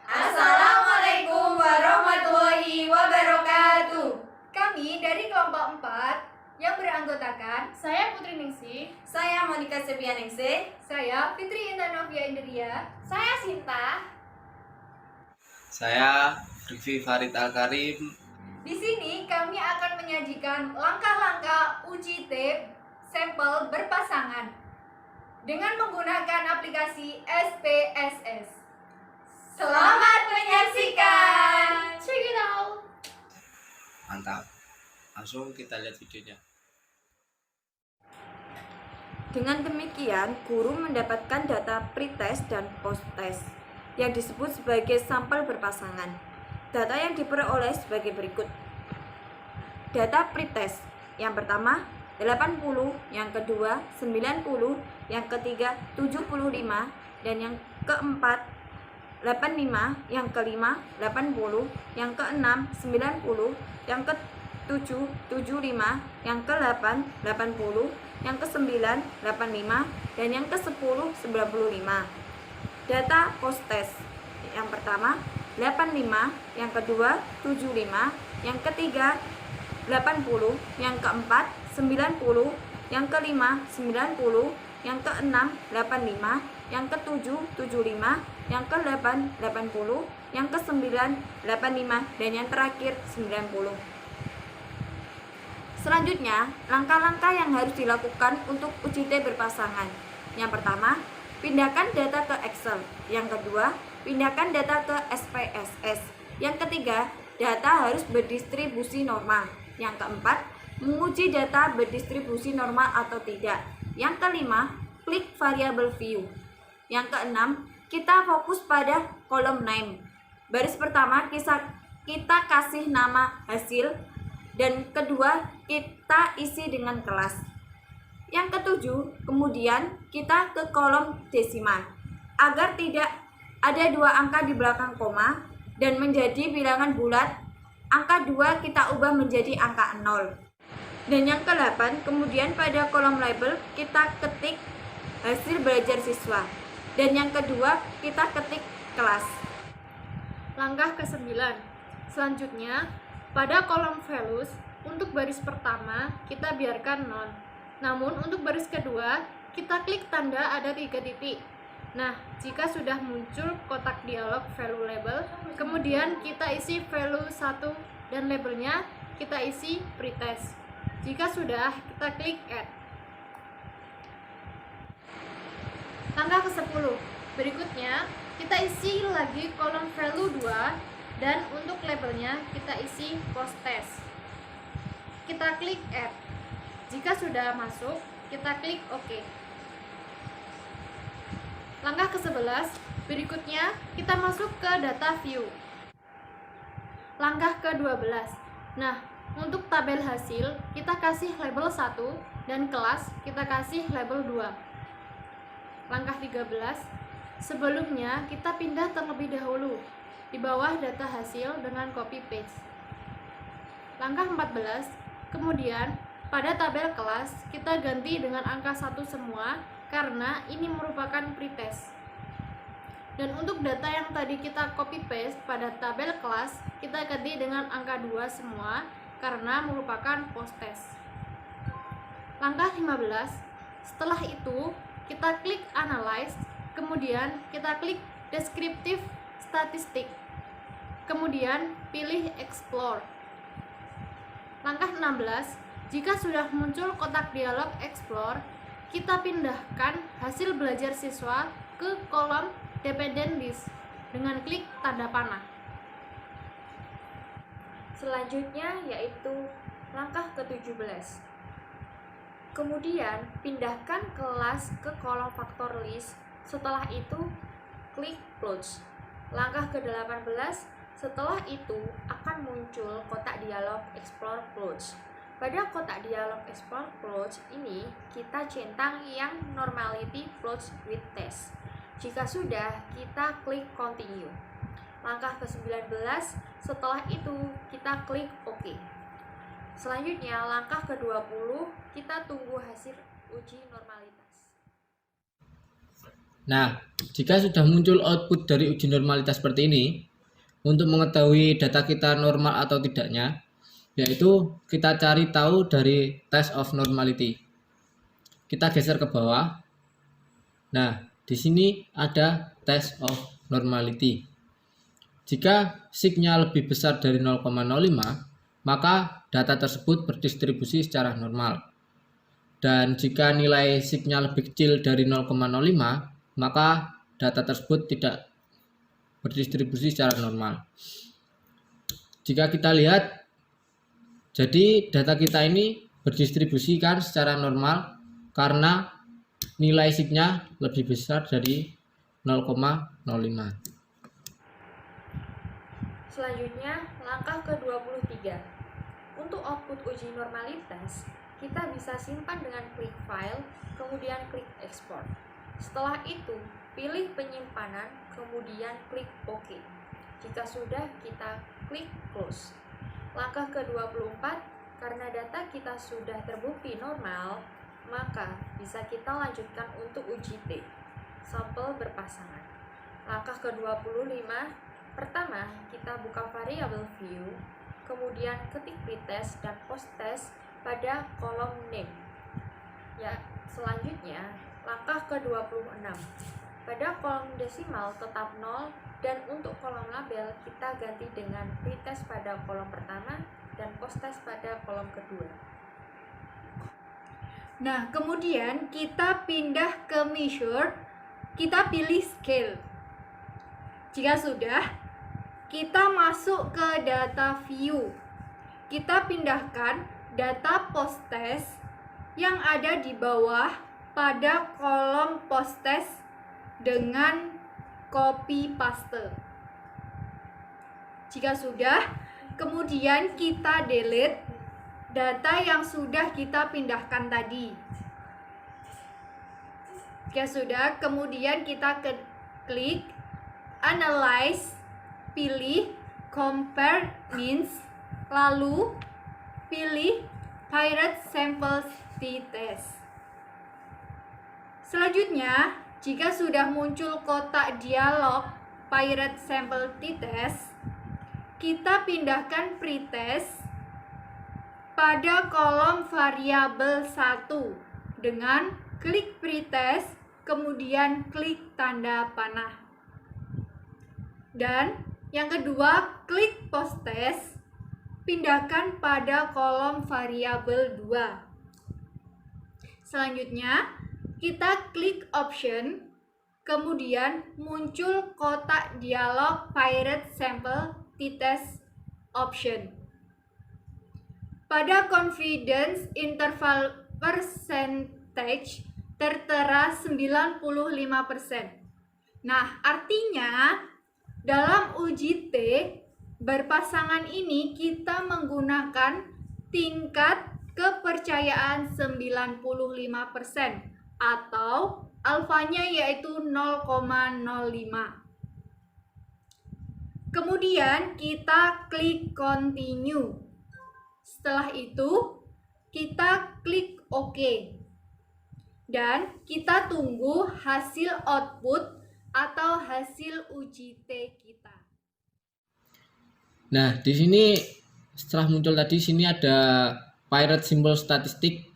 Assalamualaikum warahmatullahi wabarakatuh. Kami dari kelompok 4 yang beranggotakan Saya Putri Ningsih, Saya Monika Septianingsih. saya Fitri Indanovia Indria, saya Sinta. Saya Riffi Farid Al-Karim. Di sini kami akan menyajikan langkah-langkah uji tab sampel berpasangan dengan menggunakan aplikasi SPSS. Selamat menyaksikan. Check it out. Mantap. Langsung kita lihat videonya. Dengan demikian, guru mendapatkan data pretest dan posttest yang disebut sebagai sampel berpasangan. Data yang diperoleh sebagai berikut. Data pretest. Yang pertama 80, yang kedua 90, yang ketiga 75, dan yang keempat 85, yang kelima 80, yang keenam 90, yang ketujuh 75, yang ke-8 80, yang ke-9 85, dan yang ke-10 95. Data posttest. Yang pertama 85, yang kedua 75, yang ketiga 80, yang keempat 90, yang kelima 90, yang keenam 85, yang ketujuh 75, yang ke-8 80, yang ke-9 85, dan yang terakhir 90. Selanjutnya, langkah-langkah yang harus dilakukan untuk uji tab berpasangan. Yang pertama, pindahkan data ke Excel. Yang kedua, pindahkan data ke SPSS. Yang ketiga, data harus berdistribusi normal. Yang keempat, menguji data berdistribusi normal atau tidak. Yang kelima, klik variable view. Yang keenam, kita fokus pada kolom name. Baris pertama kita kasih nama hasil, dan kedua kita isi dengan kelas. Yang ketujuh, kemudian kita ke kolom desimal agar tidak ada dua angka di belakang koma dan menjadi bilangan bulat. Angka 2 kita ubah menjadi angka 0. Dan yang ke-8, kemudian pada kolom label kita ketik hasil belajar siswa. Dan yang kedua kita ketik kelas. Langkah ke-9. Selanjutnya, pada kolom values, untuk baris pertama kita biarkan non. Namun untuk baris kedua, kita klik tanda ada 3 titik. Nah, jika sudah muncul kotak dialog value label, kemudian kita isi value 1 dan labelnya kita isi pretest. Jika sudah, kita klik add. Langkah ke-10. Berikutnya, kita isi lagi kolom value 2 dan untuk labelnya kita isi posttest. Kita klik add. Jika sudah masuk, kita klik OK. Langkah ke-11, berikutnya kita masuk ke data view. Langkah ke-12. Nah, untuk tabel hasil kita kasih label 1 dan kelas kita kasih label 2. Langkah 13, sebelumnya kita pindah terlebih dahulu di bawah data hasil dengan copy paste. Langkah 14, kemudian pada tabel kelas kita ganti dengan angka 1 semua karena ini merupakan pretest. Dan untuk data yang tadi kita copy paste pada tabel kelas kita ganti dengan angka 2 semua karena merupakan posttest. Langkah 15, setelah itu kita klik analyze, kemudian kita klik descriptive statistik, kemudian pilih explore. Langkah 16, jika sudah muncul kotak dialog explore, kita pindahkan hasil belajar siswa ke kolom dependent list dengan klik tanda panah. Selanjutnya yaitu langkah ke-17. Kemudian pindahkan kelas ke kolom faktor list. Setelah itu klik close. Langkah ke-18, setelah itu akan muncul kotak dialog explore close. Pada kotak dialog explore close ini kita centang yang normality close with test. Jika sudah, kita klik continue. Langkah ke-19, setelah itu kita klik OK. Selanjutnya langkah ke-20, kita tunggu hasil uji normalitas. Nah, jika sudah muncul output dari uji normalitas seperti ini, untuk mengetahui data kita normal atau tidaknya, yaitu kita cari tahu dari test of normality. Kita geser ke bawah. Nah, di sini ada test of normality. Jika signya lebih besar dari 0,05, maka data tersebut berdistribusi secara normal. Dan jika nilai signya lebih kecil dari 0,05, maka data tersebut tidak berdistribusi secara normal. Jika kita lihat, jadi data kita ini berdistribusikan secara normal karena nilai signya lebih besar dari 0,05. Selanjutnya, langkah ke-23. Untuk output uji normalitas, kita bisa simpan dengan klik file, kemudian klik export. Setelah itu, pilih penyimpanan, kemudian klik OK. Jika sudah, kita klik close. Langkah ke-24, karena data kita sudah terbukti normal, maka bisa kita lanjutkan untuk uji T, sampel berpasangan. Langkah ke-25, pertama, kita buka variabel view, kemudian ketik pretest dan posttest pada kolom name. Ya, selanjutnya, langkah ke-26. Pada kolom desimal tetap 0 dan untuk kolom label kita ganti dengan pretest pada kolom pertama dan posttest pada kolom kedua. Nah, kemudian kita pindah ke measure, kita pilih scale. Jika sudah, kita masuk ke data view. Kita pindahkan data posttest yang ada di bawah pada kolom posttest dengan copy paste. Jika sudah, kemudian kita delete data yang sudah kita pindahkan tadi. Jika sudah, kemudian kita klik analyze, pilih compare means, lalu pilih pirate sample t-test. Selanjutnya, jika sudah muncul kotak dialog pirate sample t-test, kita pindahkan pretest pada kolom variabel 1 dengan klik pretest, kemudian klik tanda panah. Dan yang kedua, klik posttest, pindahkan pada kolom variabel 2. Selanjutnya, kita klik option, kemudian muncul kotak dialog pirate sample t-test option. Pada confidence interval percentage tertera 95%. Nah, artinya dalam uji T berpasangan ini kita menggunakan tingkat kepercayaan 95% atau alfanya yaitu 0,05. Kemudian kita klik continue. Setelah itu kita klik OK. Dan kita tunggu hasil output atau hasil uji T kita. Nah, di sini setelah muncul tadi sini ada pirate symbol statistik.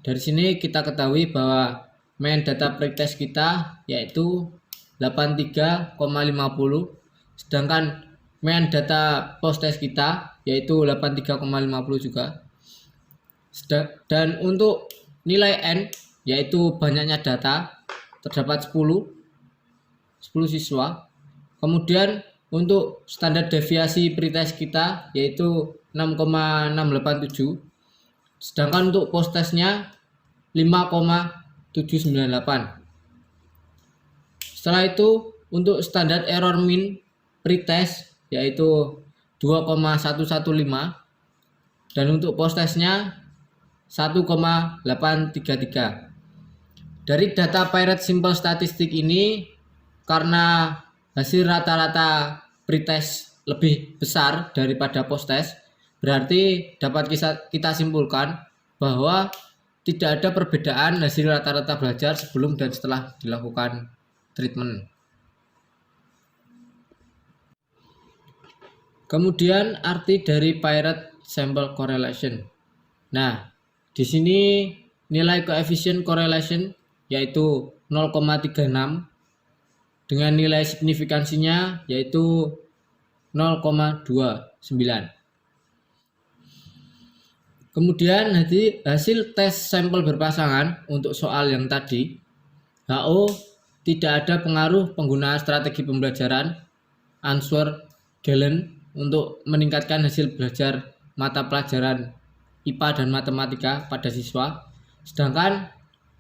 Dari sini kita ketahui bahwa main data pretest kita yaitu 83,50, sedangkan main data posttest kita yaitu 83,50 juga. Dan untuk nilai N yaitu banyaknya data terdapat 10 siswa. Kemudian untuk standar deviasi pretest kita yaitu 6,687, sedangkan untuk posttestnya 5,798. Setelah itu untuk standar error mean pretest yaitu 2,115 dan untuk posttestnya 1,833. Dari data pirate simple statistik ini, karena hasil rata-rata pretest lebih besar daripada posttest, berarti dapat kita simpulkan bahwa tidak ada perbedaan hasil rata-rata belajar sebelum dan setelah dilakukan treatment. Kemudian arti dari Piret sample correlation. Nah, di sini nilai koefisien correlation yaitu 0,36 dengan nilai signifikansinya yaitu 0,29. Kemudian hasil tes sampel berpasangan untuk soal yang tadi, HO tidak ada pengaruh penggunaan strategi pembelajaran Answer-Galen untuk meningkatkan hasil belajar mata pelajaran IPA dan matematika pada siswa. Sedangkan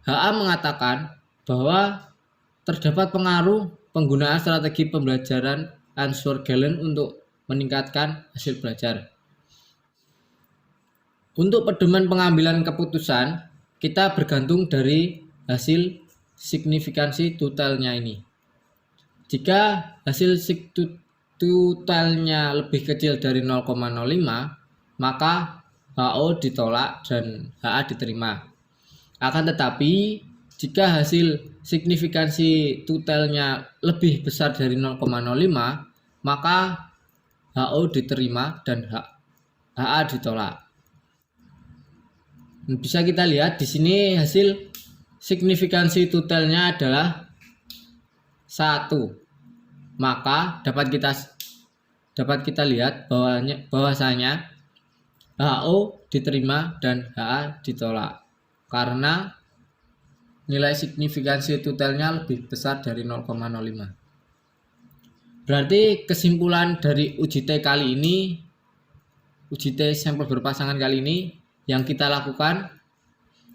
HA mengatakan bahwa terdapat pengaruh penggunaan strategi pembelajaran Answer-Galen untuk meningkatkan hasil belajar. Untuk pedoman pengambilan keputusan, kita bergantung dari hasil signifikansi totalnya ini. Jika hasil totalnya lebih kecil dari 0,05, maka HO ditolak dan HA diterima. Akan tetapi, jika hasil signifikansi totalnya lebih besar dari 0,05, maka HO diterima dan HA ditolak. Bisa kita lihat di sini hasil signifikansi totalnya adalah 1. Maka dapat kita lihat bahwasanya HO diterima dan HA ditolak karena nilai signifikansi totalnya lebih besar dari 0,05. Berarti kesimpulan dari uji T sampel berpasangan kali ini yang kita lakukan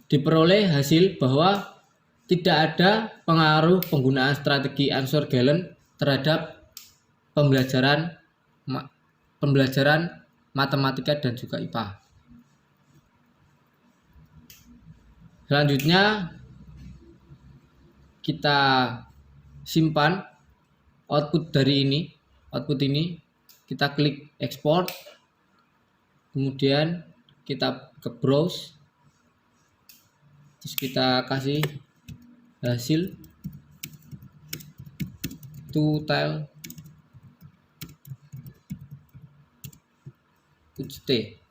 diperoleh hasil bahwa tidak ada pengaruh penggunaan strategi Answer-Galen terhadap pembelajaran matematika dan juga IPA. Selanjutnya kita simpan output ini, kita klik export, kemudian kita ke browse, terus kita kasih hasil total uji T,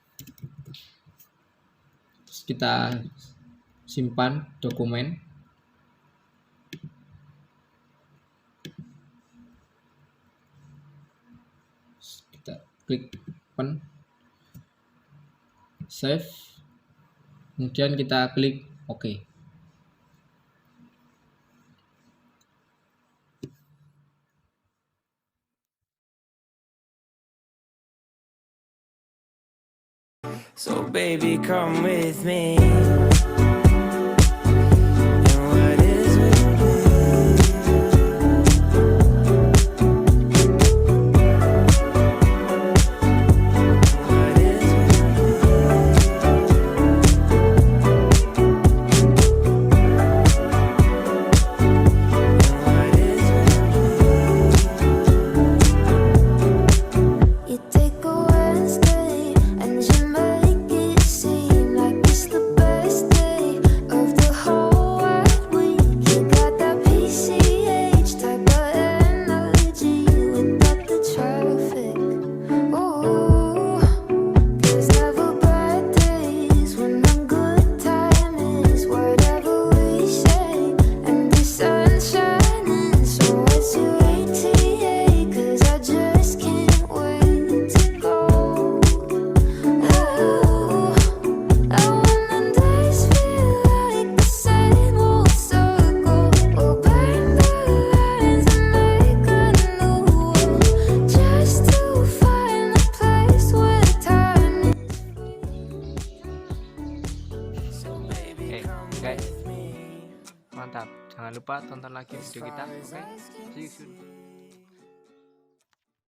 terus kita simpan dokumen. Kita klik open, save, kemudian kita klik OK. So baby, come with me. And what is with me? What is with me? What is with me? You take a Wednesday and you make it seem like it's the best day of the whole wide week. You got that PCH type of energy without the traffic. Ooh, there's never bad days when the good time is whatever we say, and the sun's shining. So what's your ATA? 'Cause I just can't wait to go. Ooh, and when the days feel like the same old circle, we'll burn the lines and make a new one, just to find a place where time is free. So baby, come Guys, with me. mantap. Jangan lupa tonton lagi video kita. Oke, see you soon.